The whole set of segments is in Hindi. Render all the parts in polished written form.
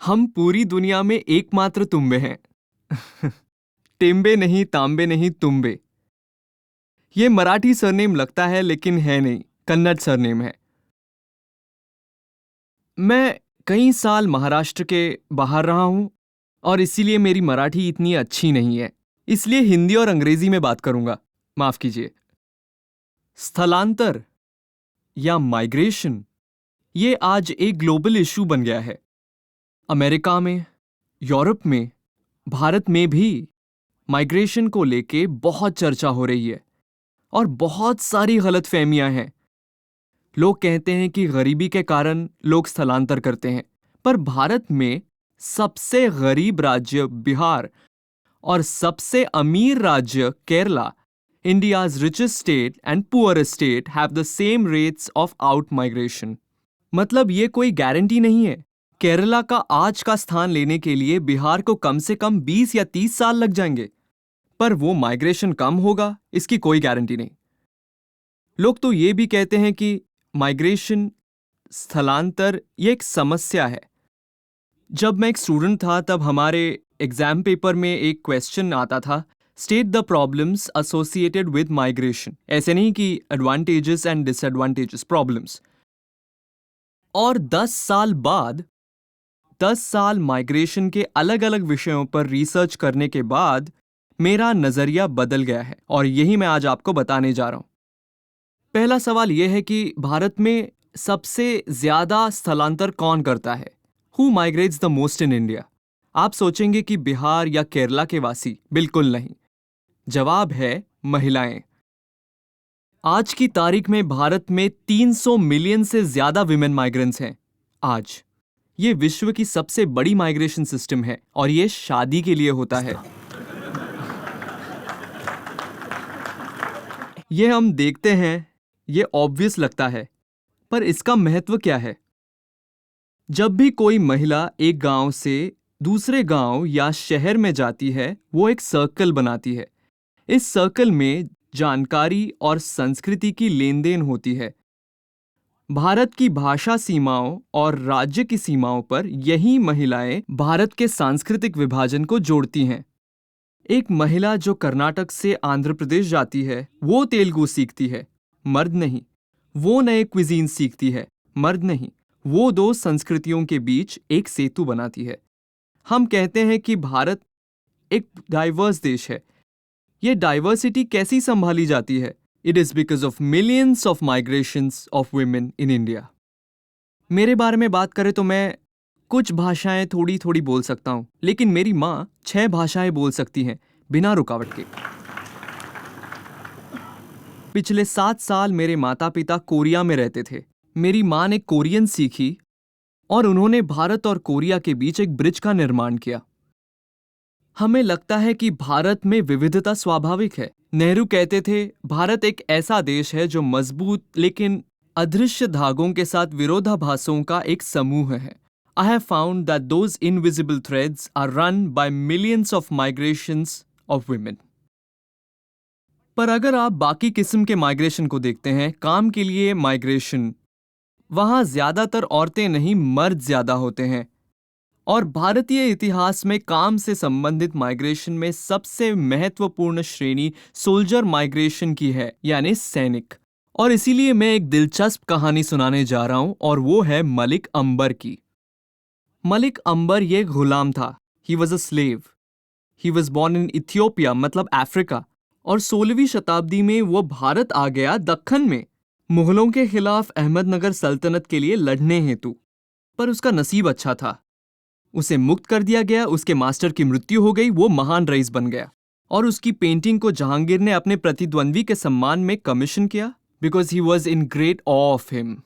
हम पूरी दुनिया में एकमात्र तुम्बे हैं। टेम्बे नहीं, तांबे नहीं, तुम्बे। ये मराठी सरनेम लगता है लेकिन है नहीं, कन्नड़ सरनेम है। मैं कई साल महाराष्ट्र के बाहर रहा हूं और इसीलिए मेरी मराठी इतनी अच्छी नहीं है, इसलिए हिंदी और अंग्रेजी में बात करूंगा, माफ कीजिए। स्थलांतर या माइग्रेशन ये आज एक ग्लोबल इशू बन गया है। अमेरिका में, यूरोप में, भारत में भी माइग्रेशन को लेके बहुत चर्चा हो रही है और बहुत सारी गलतफहमियां हैं। लोग कहते हैं कि गरीबी के कारण लोग स्थलांतर करते हैं, पर भारत में सबसे गरीब राज्य बिहार और सबसे अमीर राज्य Kerala, India's richest state and poorest state, have the same rates of out migration. मतलब ये कोई गारंटी नहीं है। केरला का आज का स्थान लेने के लिए बिहार को कम से कम 20 या 30 साल लग जाएंगे, पर वो माइग्रेशन कम होगा इसकी कोई गारंटी नहीं। लोग तो ये भी कहते हैं कि माइग्रेशन, स्थलांतर, ये एक समस्या है। जब मैं एक स्टूडेंट था तब हमारे एग्जाम पेपर में एक क्वेश्चन आता था, state the problems associated with migration. ऐसे नहीं कि एडवांटेजेस एंड डिसएडवांटेजेस, प्रॉब्लम्स। और 10 साल बाद, 10 साल माइग्रेशन के अलग अलग विषयों पर रिसर्च करने के बाद मेरा नजरिया बदल गया है और यही मैं आज आपको बताने जा रहा हूं। पहला सवाल यह है कि भारत में सबसे ज्यादा स्थलांतर कौन करता है? Who migrates the most in India? आप सोचेंगे कि बिहार या केरला के वासी, बिल्कुल नहीं। जवाब है महिलाएं। आज की तारीख में भारत में 300 मिलियन से ज्यादा विमेन माइग्रेंट्स हैं। आज ये विश्व की सबसे बड़ी माइग्रेशन सिस्टम है और ये शादी के लिए होता है। ये हम देखते हैं, ये ऑब्वियस लगता है, पर इसका महत्व क्या है? जब भी कोई महिला एक गांव से दूसरे गांव या शहर में जाती है, वो एक सर्कल बनाती है। इस सर्कल में जानकारी और संस्कृति की लेन देन होती है। भारत की भाषा सीमाओं और राज्य की सीमाओं पर यही महिलाएं भारत के सांस्कृतिक विभाजन को जोड़ती हैं। एक महिला जो कर्नाटक से आंध्र प्रदेश जाती है, वो तेलुगु सीखती है, मर्द नहीं। वो नए क्विजीन सीखती है, मर्द नहीं। वो दो संस्कृतियों के बीच एक सेतु बनाती है। हम कहते हैं कि भारत एक डाइवर्स देश है। ये डाइवर्सिटी कैसी संभाली जाती है? It is because of millions of migrations of women in India. मेरे बारे में बात करें तो मैं कुछ भाषाएं थोड़ी थोड़ी बोल सकता हूं, लेकिन मेरी माँ 6 भाषाएं बोल सकती हैं बिना रुकावट के। पिछले 7 साल मेरे माता पिता कोरिया में रहते थे। मेरी माँ ने कोरियन सीखी और उन्होंने भारत और कोरिया के बीच एक ब्रिज का निर्माण किया। हमें लगता है कि भारत में विविधता स्वाभाविक है। नेहरू कहते थे, भारत एक ऐसा देश है जो मजबूत लेकिन अदृश्य धागों के साथ विरोधाभासों का एक समूह है। I have found that those invisible threads are run by millions of migrations of women. पर अगर आप बाकी किस्म के माइग्रेशन को देखते हैं, काम के लिए माइग्रेशन, वहां ज्यादातर औरतें नहीं, मर्द ज्यादा होते हैं। और भारतीय इतिहास में काम से संबंधित माइग्रेशन में सबसे महत्वपूर्ण श्रेणी सोल्जर माइग्रेशन की है, यानी सैनिक। और इसीलिए मैं एक दिलचस्प कहानी सुनाने जा रहा हूं और वो है मलिक अंबर की। मलिक अंबर ये गुलाम था। He was a slave. He was born in Ethiopia, मतलब अफ्रीका। और 16वीं शताब्दी में वो भारत आ गया, दक्खन में, मुगलों के खिलाफ अहमदनगर सल्तनत के लिए लड़ने हेतु। पर उसका नसीब अच्छा था, उसे मुक्त कर दिया गया। उसके मास्टर की मृत्यु हो गई, वो महान रईस बन गया। और उसकी पेंटिंग को जहांगीर ने अपने प्रतिद्वंद्वी के सम्मान में कमीशन किया, because he was in great awe of him.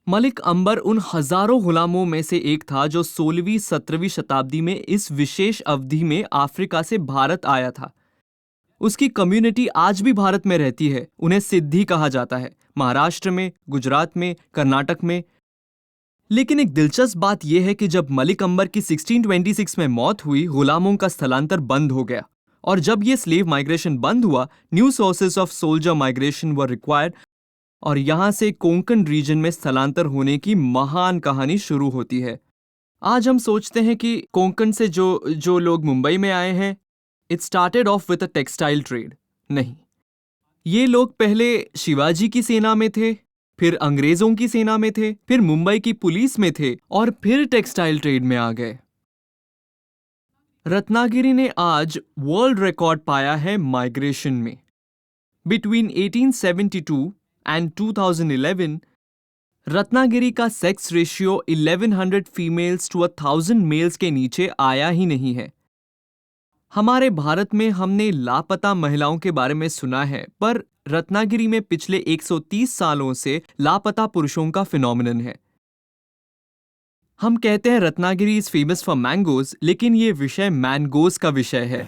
Malik Ambar उन हजारों गुलामों में से एक था जो 16वीं 17वीं शताब्दी में इस विशेष अवधि में अफ्रीका से भारत आया था। उसकी कम्युनिटी आज भी भारत में रहती है। उन्हें सिद्धी कहा जाता है, महाराष्ट्र में, गुजरात में, कर्नाटक में। लेकिन एक दिलचस्प बात यह है कि जब मलिक अंबर की 1626 में मौत हुई, गुलामों का स्थलांतर बंद हो गया। और जब यह स्लेव माइग्रेशन बंद हुआ, new sources of soldier migration were required और यहां से कोंकण रीजन में स्थलांतर होने की महान कहानी शुरू होती है। आज हम सोचते हैं कि कोंकण से जो जो लोग मुंबई में आए हैं, it started off with a textile trade. नहीं, ये लोग पहले शिवाजी की सेना में थे, फिर अंग्रेजों की सेना में थे, फिर मुंबई की पुलिस में थे और फिर टेक्सटाइल ट्रेड में आ गए। रत्नागिरी ने आज वर्ल्ड रिकॉर्ड पाया है माइग्रेशन में। बिटवीन 1872 एंड 2011 रत्नागिरी का sex ratio 1100 females to 1000 males के नीचे आया ही नहीं है। हमारे भारत में हमने लापता महिलाओं के बारे में सुना है, पर रत्नागिरी में पिछले 130 सालों से लापता पुरुषों का फिनोमिनन है। हम कहते हैं Ratnagiri is famous for mangoes, लेकिन ये विषय मैंगोज का विषय है।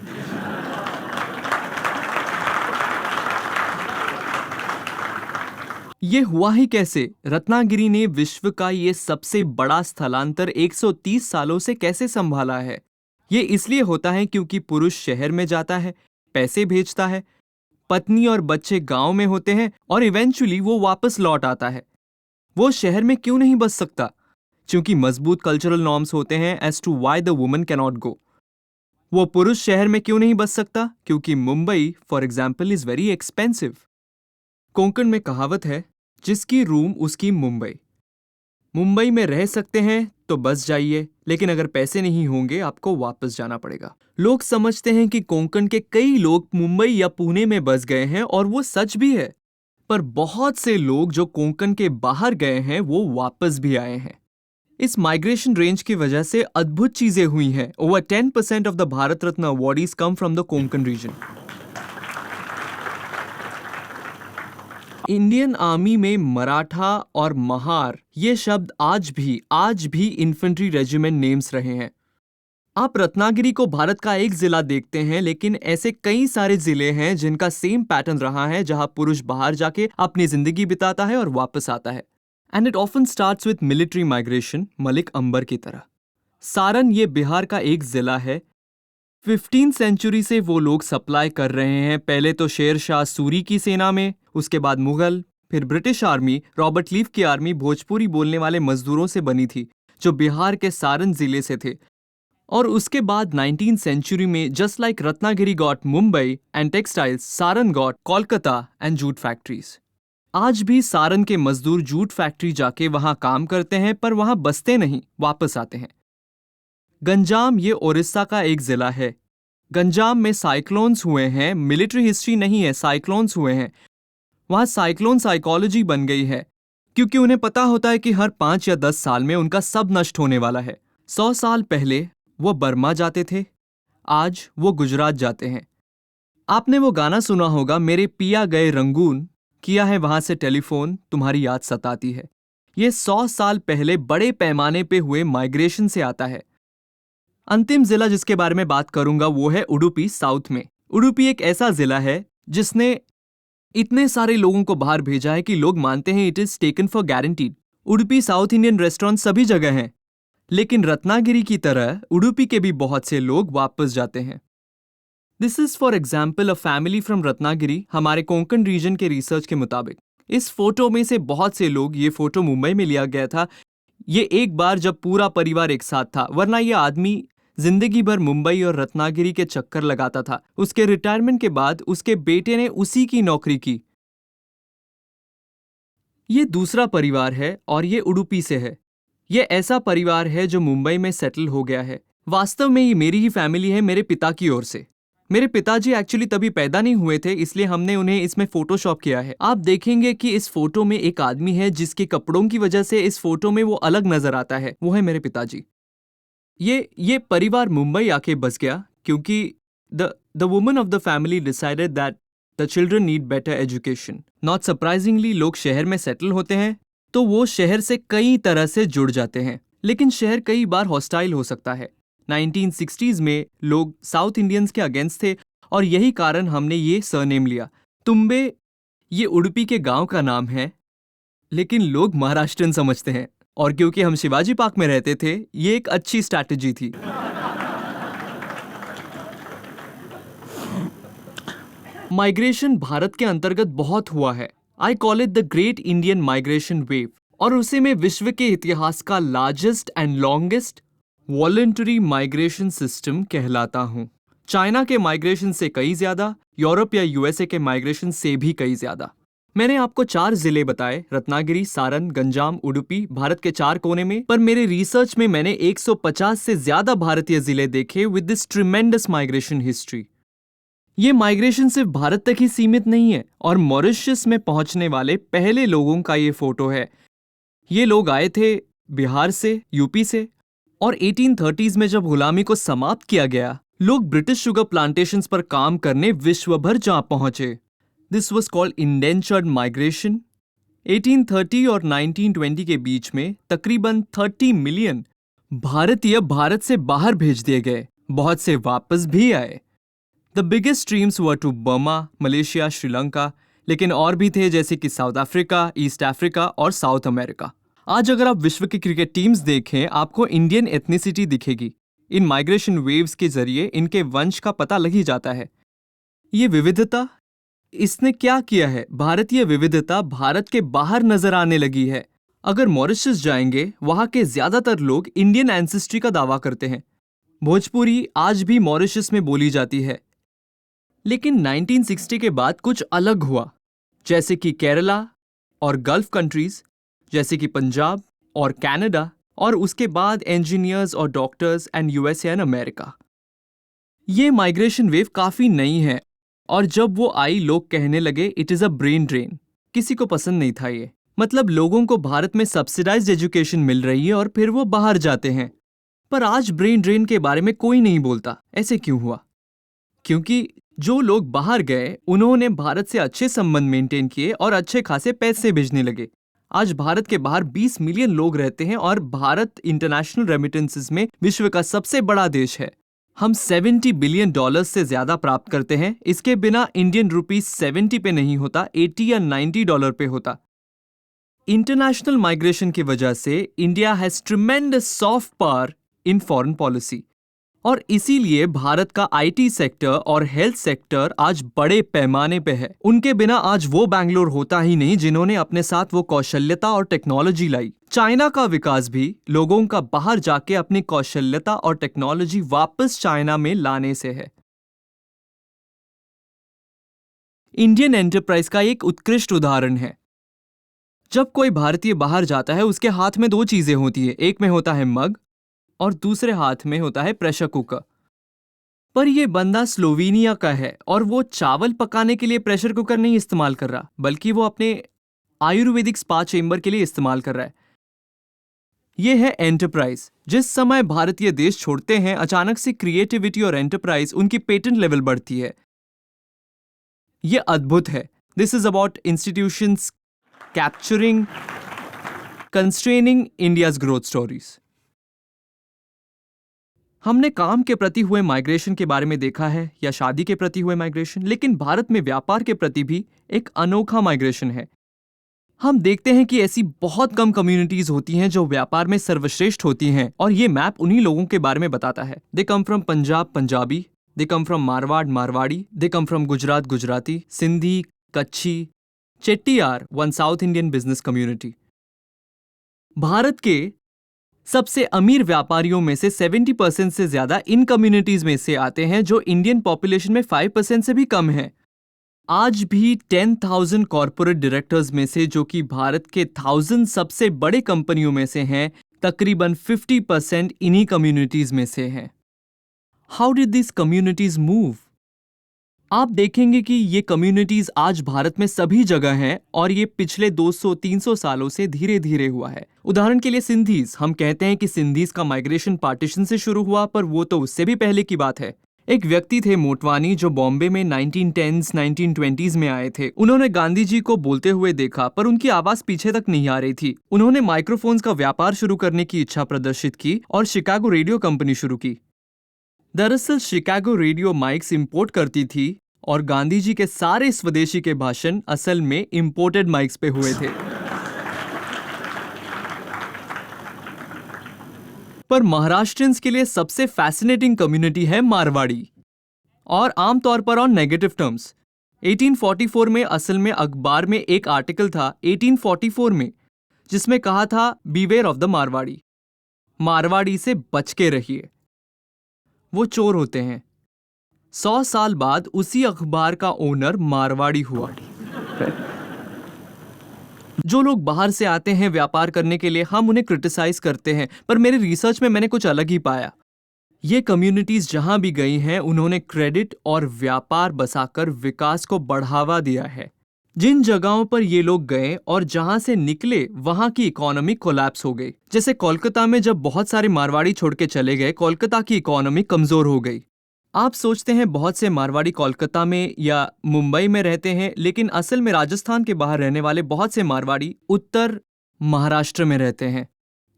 ये हुआ ही कैसे? रत्नागिरी ने विश्व का ये सबसे बड़ा स्थलांतर 130 सालों से कैसे संभाला है? ये इसलिए होता है क्योंकि पुरुष शहर में जाता है, पैसे भेजता है, पत्नी और बच्चे गांव में होते हैं और इवेंचुअली वो वापस लौट आता है। वो शहर में क्यों नहीं बस सकता? क्योंकि मजबूत कल्चरल नॉर्म्स होते हैं as to why the woman can not go. वो पुरुष शहर में क्यों नहीं बस सकता? क्योंकि Mumbai for example is very expensive. Konkan में कहावत है, जिसकी रूम उसकी मुंबई। मुंबई में रह सकते हैं तो बस जाइए, लेकिन अगर पैसे नहीं होंगे आपको वापस जाना पड़ेगा। लोग समझते हैं कि कोंकण के कई लोग मुंबई या पुणे में बस गए हैं और वो सच भी है, पर बहुत से लोग जो कोंकण के बाहर गए हैं वो वापस भी आए हैं। इस माइग्रेशन रेंज की वजह से अद्भुत चीजें हुई हैं। Over 10% of the Bharat Ratna awardees come from the Konkan region. Indian army में मराठा और महार ये शब्द आज भी इन्फेंट्री रेजिमेंट नेम्स रहे हैं। आप रत्नागिरी को भारत का एक जिला देखते हैं, लेकिन ऐसे कई सारे जिले हैं जिनका सेम पैटर्न रहा है, जहां पुरुष बाहर जाके अपनी जिंदगी बिताता है और वापस आता है। And it often starts with military migration, Malik Ambar की तरह। सारण ये बिहार का एक जिला है। 15th सेंचुरी से वो लोग सप्लाई कर रहे हैं, पहले तो शेर शाह सूरी की सेना में, उसके बाद मुगल, फिर ब्रिटिश आर्मी, रॉबर्ट लीव की आर्मी भोजपुरी बोलने वाले मजदूरों से बनी थी जो बिहार के सारण जिले से थे। और उसके बाद 19th सेंचुरी में just like Ratnagiri got Mumbai and textiles, Saran got Kolkata and jute factories. आज भी सारण के मजदूर जूट फैक्ट्री जाके वहां काम करते हैं, पर वहां बसते नहीं, वापस आते हैं। गंजाम ये ओडिशा का एक जिला है। गंजाम में साइक्लोन्स हुए हैं, मिलिट्री हिस्ट्री नहीं है, साइक्लोन्स हुए हैं। वहां साइक्लोन साइकोलॉजी बन गई है, क्योंकि उन्हें पता होता है कि हर 5 या 10 साल में उनका सब नष्ट होने वाला है। 100 साल पहले वो बर्मा जाते थे, आज वो गुजरात जाते हैं। आपने वो गाना सुना होगा, मेरे पिया गए रंगून, किया है वहां से टेलीफोन, तुम्हारी याद सताती है। ये 100 साल पहले बड़े पैमाने पे हुए माइग्रेशन से आता है। अंतिम जिला जिसके बारे में बात करूंगा वो है उडुपी, साउथ में। उडुपी एक ऐसा जिला है जिसने इतने सारे लोगों को बाहर भेजा है कि लोग मानते हैं it is taken for guaranteed. Udupi south Indian restaurant सभी जगह हैं, लेकिन रत्नागिरी की तरह उडुपी के भी बहुत से लोग वापस जाते हैं। This is for example a family from Ratnagiri, हमारे कोंकण रीजन के रिसर्च के मुताबिक। इस फोटो में से बहुत से लोग, ये फोटो मुंबई में लिया गया था, ये एक बार जब पूरा परिवार एक साथ था, वरना ये आदमी जिंदगी भर मुंबई और रत्नागिरी के चक्कर लगाता था। उसके रिटायरमेंट के बाद उसके बेटे ने उसी की नौकरी की। ये दूसरा परिवार है और ये उडुपी से है। ये ऐसा परिवार है जो मुंबई में सेटल हो गया है। वास्तव में ये मेरी ही फैमिली है, मेरे पिता की ओर से। मेरे पिताजी एक्चुअली तभी पैदा नहीं हुए थे, इसलिए हमने उन्हें इसमें फोटोशॉप किया है। आप देखेंगे कि इस फोटो में एक आदमी है जिसके कपड़ों की वजह से इस फोटो में वो अलग नजर आता है, वो है मेरे पिताजी। ये परिवार मुंबई आके बस गया क्योंकि the woman of the family decided that the children need better education. Not surprisingly लोग शहर में सेटल होते हैं तो वो शहर से कई तरह से जुड़ जाते हैं, लेकिन शहर कई बार हॉस्टाइल हो सकता है। 1960s में लोग साउथ इंडियंस के अगेंस्ट थे और यही कारण हमने ये सरनेम लिया। तुम्बे ये उडुपी के गांव का नाम है, लेकिन लोग महाराष्ट्रन समझते हैं, और क्योंकि हम शिवाजी पार्क में रहते थे, ये एक अच्छी स्ट्रैटेजी थी। माइग्रेशन भारत के अंतर्गत बहुत हुआ है। I call it the great Indian migration wave, और उसे मैं विश्व के इतिहास का largest and longest voluntary migration system कहलाता हूँ। चाइना के माइग्रेशन से कई ज्यादा, यूरोप या यूएसए के माइग्रेशन से भी कई ज्यादा। मैंने आपको 4 जिले बताए, रत्नागिरी, सारन, गंजाम, उडुपी, भारत के 4 कोने में, पर मेरे रिसर्च में मैंने 150 से ज्यादा भारतीय जिले देखे with this tremendous migration history. ये माइग्रेशन सिर्फ भारत तक ही सीमित नहीं है और मॉरिशस में पहुंचने वाले पहले लोगों का ये फोटो है। ये लोग आए थे बिहार से, यूपी से, और 1830s में जब गुलामी को समाप्त किया गया, लोग ब्रिटिश शुगर प्लांटेशंस पर काम करने विश्व भर जा पहुंचे। This was called indentured migration. 1830 और 1920 के बीच में तकरीबन 30 मिलियन भारतीय भारत से बाहर भेज दिए गए। बहुत से वापस भी आए। The biggest streams were to Burma, Malaysia, Sri Lanka, लेकिन और भी थे जैसे कि साउथ अफ्रीका, ईस्ट अफ्रीका और साउथ अमेरिका। आज अगर आप विश्व की क्रिकेट टीम्स देखें, आपको इंडियन एथनिसिटी दिखेगी। इन माइग्रेशन वेव्स के जरिए इनके वंश का पता लग ही जाता है। ये विविधता, इसने क्या किया है? भारतीय विविधता भारत के बाहर नजर आने लगी है। अगर मॉरिशस जाएंगे, वहां के ज्यादातर लोग इंडियन एंसेस्ट्री का दावा करते हैं। भोजपुरी आज भी मॉरिशस में बोली जाती है, लेकिन 1960 के बाद कुछ अलग हुआ, जैसे कि केरला और गल्फ कंट्रीज, जैसे कि पंजाब और कनाडा, और उसके बाद इंजीनियर्स और doctors and USA and America. ये माइग्रेशन वेव काफी नई है और जब वो आई, लोग कहने लगे it is a brain drain. किसी को पसंद नहीं था ये। मतलब लोगों को भारत में सब्सिडाइज्ड एजुकेशन मिल रही है और फिर वो बाहर जाते हैं। पर आज ब्रेन ड्रेन के बारे में कोई नहीं बोलता। ऐसे क्यों हुआ? क्योंकि जो लोग बाहर गए, उन्होंने भारत से अच्छे संबंध मेंटेन किए और अच्छे खासे पैसे भेजने लगे। आज भारत के बाहर 20 मिलियन लोग रहते हैं और भारत इंटरनेशनल रेमिटेंसेस में विश्व का सबसे बड़ा देश है। हम $70 बिलियन से ज्यादा प्राप्त करते हैं। इसके बिना इंडियन रुपीस 70 पे नहीं होता, 80 या $90 पे होता। इंटरनेशनल माइग्रेशन की वजह से India has tremendous soft power in foreign policy, और इसीलिए भारत का आईटी सेक्टर और हेल्थ सेक्टर आज बड़े पैमाने पे है। उनके बिना आज वो बैंगलोर होता ही नहीं जिन्होंने अपने साथ वो कौशल्यता और टेक्नोलॉजी लाई। चाइना का विकास भी लोगों का बाहर जाके अपनी कौशल्यता और टेक्नोलॉजी वापस चाइना में लाने से है। इंडियन एंटरप्राइज का एक उत्कृष्ट उदाहरण है। जब कोई भारतीय बाहर जाता है, उसके हाथ में 2 चीजें होती है। एक में होता है मग और दूसरे हाथ में होता है प्रेशर कुकर। पर यह बंदा स्लोवेनिया का है और वो चावल पकाने के लिए प्रेशर कुकर नहीं इस्तेमाल कर रहा, बल्कि वो अपने आयुर्वेदिक स्पा चेंबर के लिए इस्तेमाल कर रहा है। यह है एंटरप्राइज। जिस समय भारतीय देश छोड़ते हैं, अचानक से क्रिएटिविटी और एंटरप्राइज, उनकी पेटेंट लेवल बढ़ती है। यह अद्भुत है। This is about institutions capturing, constraining India's growth stories. हमने काम के प्रति हुए माइग्रेशन के बारे में देखा है या शादी के प्रति हुए माइग्रेशन, लेकिन भारत में व्यापार के प्रति भी एक अनोखा माइग्रेशन है। हम देखते हैं कि ऐसी बहुत कम कम्युनिटीज होती हैं जो व्यापार में सर्वश्रेष्ठ होती हैं, और ये मैप उन्हीं लोगों के बारे में बताता है। They come from Punjab Punjabi, they come from Marwar Marwari, they come from Gujarat Gujarati, Sindhi, Kutchi, Chettiar, one South Indian business community. Bharat के सबसे अमीर व्यापारियों में से 70% से ज्यादा इन कम्युनिटीज में से आते हैं, जो इंडियन पॉपुलेशन में 5% से भी कम है। आज भी 10,000 कॉर्पोरेट डायरेक्टर्स में से, जो कि भारत के 1000 सबसे बड़े कंपनियों में से हैं, तकरीबन 50% इन्हीं कम्युनिटीज में से हैं। How did this communities move? आप देखेंगे कि ये कम्युनिटीज आज भारत में सभी जगह हैं और ये पिछले 200-300 सालों से धीरे धीरे हुआ है। उदाहरण के लिए सिंधीज। हम कहते हैं कि सिंधीज का माइग्रेशन पार्टीशन से शुरू हुआ, पर वो तो उससे भी पहले की बात है। एक व्यक्ति थे मोटवानी, जो बॉम्बे में 1910s 1920s में आए थे। उन्होंने गांधी जी को बोलते हुए देखा, पर उनकी आवाज पीछे तक नहीं आ रही थी। उन्होंने माइक्रोफोन्स का व्यापार शुरू करने की इच्छा प्रदर्शित की और शिकागो रेडियो कंपनी शुरू की। दरअसल शिकागो रेडियो माइक्स इंपोर्ट करती थी और गांधी जी के सारे स्वदेशी के भाषण असल में इंपोर्टेड माइक्स पे हुए थे। पर महाराष्ट्रियंस के लिए सबसे फैसिनेटिंग कम्युनिटी है मारवाड़ी, और आमतौर पर ऑन नेगेटिव टर्म्स। 1844 में असल में अखबार में एक आर्टिकल था 1844 में, जिसमें कहा था beware of the Marwari. Marwari से बच के रहिए, वो चोर होते हैं। 100 साल बाद उसी अखबार का ओनर मारवाड़ी हुआ। जो लोग बाहर से आते हैं व्यापार करने के लिए, हम उन्हें क्रिटिसाइज करते हैं, पर मेरे रिसर्च में मैंने कुछ अलग ही पाया। ये कम्युनिटीज जहां भी गई हैं, उन्होंने क्रेडिट और व्यापार बसाकर विकास को बढ़ावा दिया है। जिन जगहों पर ये लोग गए और जहां से निकले, वहां की इकोनॉमी कोलैप्स हो गई। जैसे कोलकाता में जब बहुत सारे मारवाड़ी छोड़ के चले गए, कोलकाता की इकोनॉमी कमजोर हो गई। आप सोचते हैं बहुत से मारवाड़ी कोलकाता में या मुंबई में रहते हैं, लेकिन असल में राजस्थान के बाहर रहने वाले बहुत से मारवाड़ी उत्तर महाराष्ट्र में रहते हैं।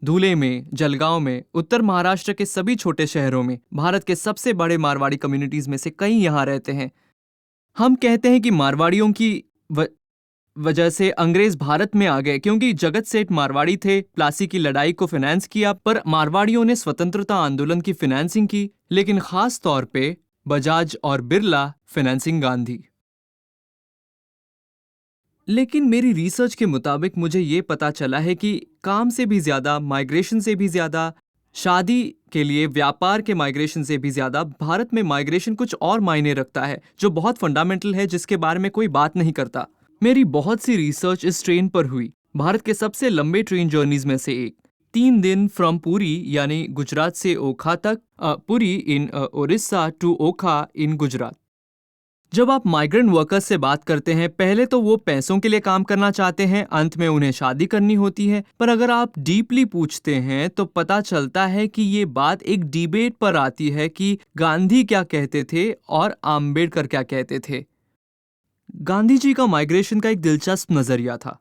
धुले में, जलगांव में, उत्तर महाराष्ट्र के सभी छोटे शहरों में भारत के सबसे बड़े मारवाड़ी कम्युनिटीज में से कई यहाँ रहते हैं। हम कहते हैं कि मारवाड़ियों की वजह से अंग्रेज भारत में आ गए, क्योंकि जगत सेठ मारवाड़ी थे। प्लासी की लड़ाई को फाइनेंस किया, पर मारवाड़ियों ने स्वतंत्रता आंदोलन की फाइनेंसिंग की, लेकिन खास तौर पे बजाज और बिरला फाइनेंसिंग गांधी। लेकिन मेरी रिसर्च के मुताबिक मुझे ये पता चला है कि काम से भी ज्यादा, माइग्रेशन से भी ज्यादा, शादी के लिए व्यापार के माइग्रेशन से भी ज्यादा भारत में माइग्रेशन कुछ और मायने रखता है, जो बहुत फंडामेंटल है, जिसके बारे में कोई बात नहीं करता। मेरी बहुत सी रिसर्च इस ट्रेन पर हुई, भारत के सबसे लंबे ट्रेन जर्नीज में से एक। 3 दिन फ्रॉम पुरी यानी गुजरात से ओखा तक, पुरी इन उड़ीसा टू ओखा इन गुजरात। जब आप माइग्रेंट वर्कर्स से बात करते हैं, पहले तो वो पैसों के लिए काम करना चाहते हैं, अंत में उन्हें शादी करनी होती है। पर अगर आप डीपली पूछते हैं तो पता चलता है कि ये बात एक डिबेट पर आती है कि गांधी क्या कहते थे और आम्बेडकर क्या कहते थे। गांधी जी का माइग्रेशन का एक दिलचस्प नजरिया था।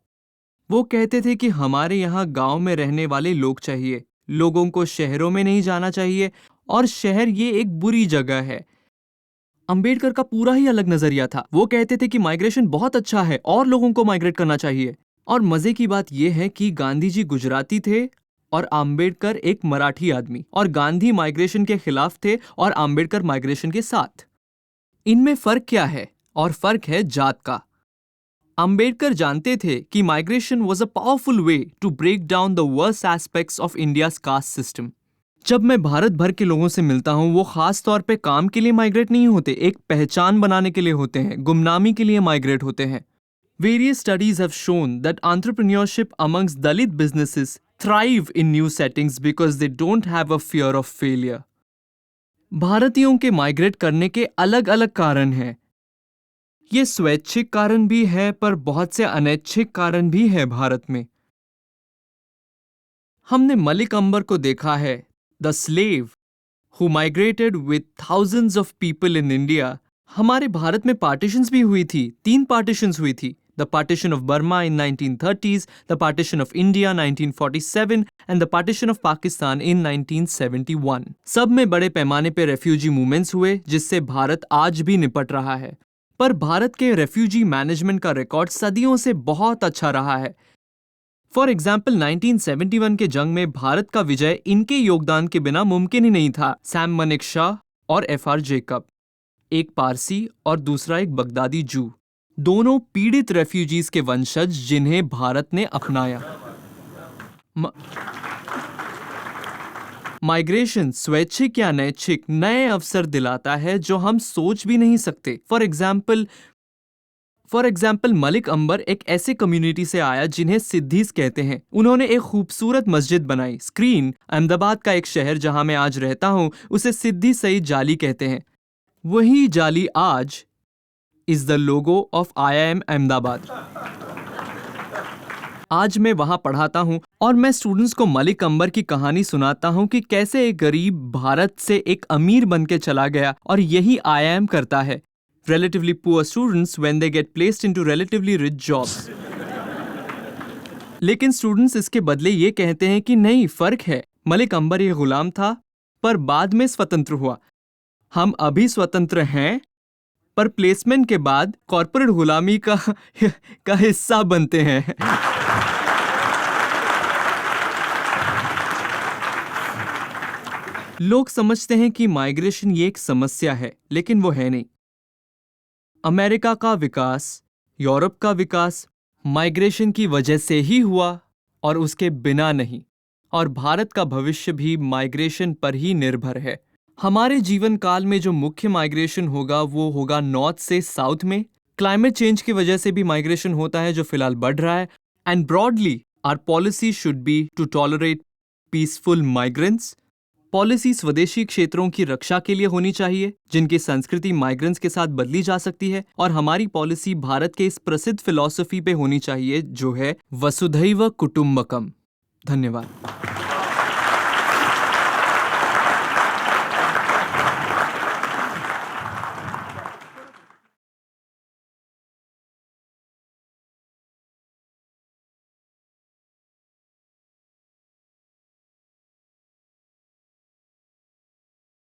वो कहते थे कि हमारे यहाँ गांव में रहने वाले लोग चाहिए, लोगों को शहरों में नहीं जाना चाहिए, और शहर ये एक बुरी जगह है। अंबेडकर का पूरा ही अलग नजरिया था। वो कहते थे कि माइग्रेशन बहुत अच्छा है और लोगों को माइग्रेट करना चाहिए। और मजे की बात यह है कि गांधी जी गुजराती थे और अंबेडकर एक मराठी आदमी, और गांधी माइग्रेशन के खिलाफ थे और अंबेडकर माइग्रेशन के साथ। इनमें फर्क क्या है? और फर्क है जात का। अंबेडकर जानते थे कि migration was a powerful way to break down the worst aspects of India's caste system. जब मैं भारत भर के लोगों से मिलता हूं, वो खास तौर पे काम के लिए माइग्रेट नहीं होते, एक पहचान बनाने के लिए होते हैं, गुमनामी के लिए माइग्रेट होते हैं। Various studies have shown that entrepreneurship amongst Dalit businesses thrive in new settings because they don't have a fear of failure. भारतीयों के माइग्रेट करने के अलग अलग कारण हैं। ये स्वैच्छिक कारण भी है, पर बहुत से अनैच्छिक कारण भी है भारत में। हमने मलिक अंबर को देखा है, the slave who migrated with thousands of people in India। हमारे भारत में पार्टीशंस भी हुई थी, 3 पार्टीशंस हुई थी। The partition of Burma in 1930s, the partition of India 1947 and the partition of Pakistan in 1971। सब में बड़े पैमाने पे रेफ्यूजी मूवमेंट्स हुए, जिससे भारत आज भी निपट रहा है। पर भारत के रेफ्यूजी मैनेजमेंट का रिकॉर्ड सदियों से बहुत अच्छा रहा है। फॉर एग्जाम्पल 1971 के जंग में भारत का विजय इनके योगदान के बिना मुमकिन ही नहीं था। सैम मनेकशॉ और FR जेकब, एक पारसी और दूसरा एक बगदादी जू, दोनों पीड़ित रेफ्यूजीज के वंशज जिन्हें भारत ने अपनाया। माइग्रेशन स्वैच्छिक या नैच्छिक नए अवसर दिलाता है जो हम सोच भी नहीं सकते। फॉर एग्जाम्पल मलिक अंबर एक ऐसे कम्युनिटी से आया जिन्हें सिद्दीज कहते हैं। उन्होंने एक खूबसूरत मस्जिद बनाई। स्क्रीन, अहमदाबाद का एक शहर जहां मैं आज रहता हूं, उसे सिद्दी सईद जाली कहते हैं। वही जाली आज is the logo of IIM Ahmedabad. आज मैं वहां पढ़ाता हूं और मैं स्टूडेंट्स को मलिक अंबर की कहानी सुनाता हूं कि कैसे एक गरीब भारत से एक अमीर बन के चला गया, और यही IIM करता है। Relatively poor students when they get placed into relatively rich jobs। लेकिन स्टूडेंट्स इसके बदले ये कहते हैं कि नहीं, फर्क है, मलिक अंबर ये गुलाम था पर बाद में स्वतंत्र हुआ। हम अभी स्वतंत्र हैं पर प्लेसमेंट के बाद कॉर्पोरेट गुलामी का हिस्सा बनते हैं। लोग समझते हैं कि माइग्रेशन ये एक समस्या है, लेकिन वो है नहीं। अमेरिका का विकास, यूरोप का विकास माइग्रेशन की वजह से ही हुआ और उसके बिना नहीं। और भारत का भविष्य भी माइग्रेशन पर ही निर्भर है। हमारे जीवन काल में जो मुख्य माइग्रेशन होगा वो होगा नॉर्थ से साउथ में। क्लाइमेट चेंज की वजह से भी माइग्रेशन होता है जो फिलहाल बढ़ रहा है। And broadly our policy should be to tolerate peaceful migrants. Policy स्वदेशी क्षेत्रों की रक्षा के लिए होनी चाहिए जिनकी संस्कृति माइग्रेंट्स के साथ बदली जा सकती है, और हमारी पॉलिसी भारत के इस प्रसिद्ध फिलॉसफी पे होनी चाहिए जो है वसुधैव कुटुंबकम। धन्यवाद।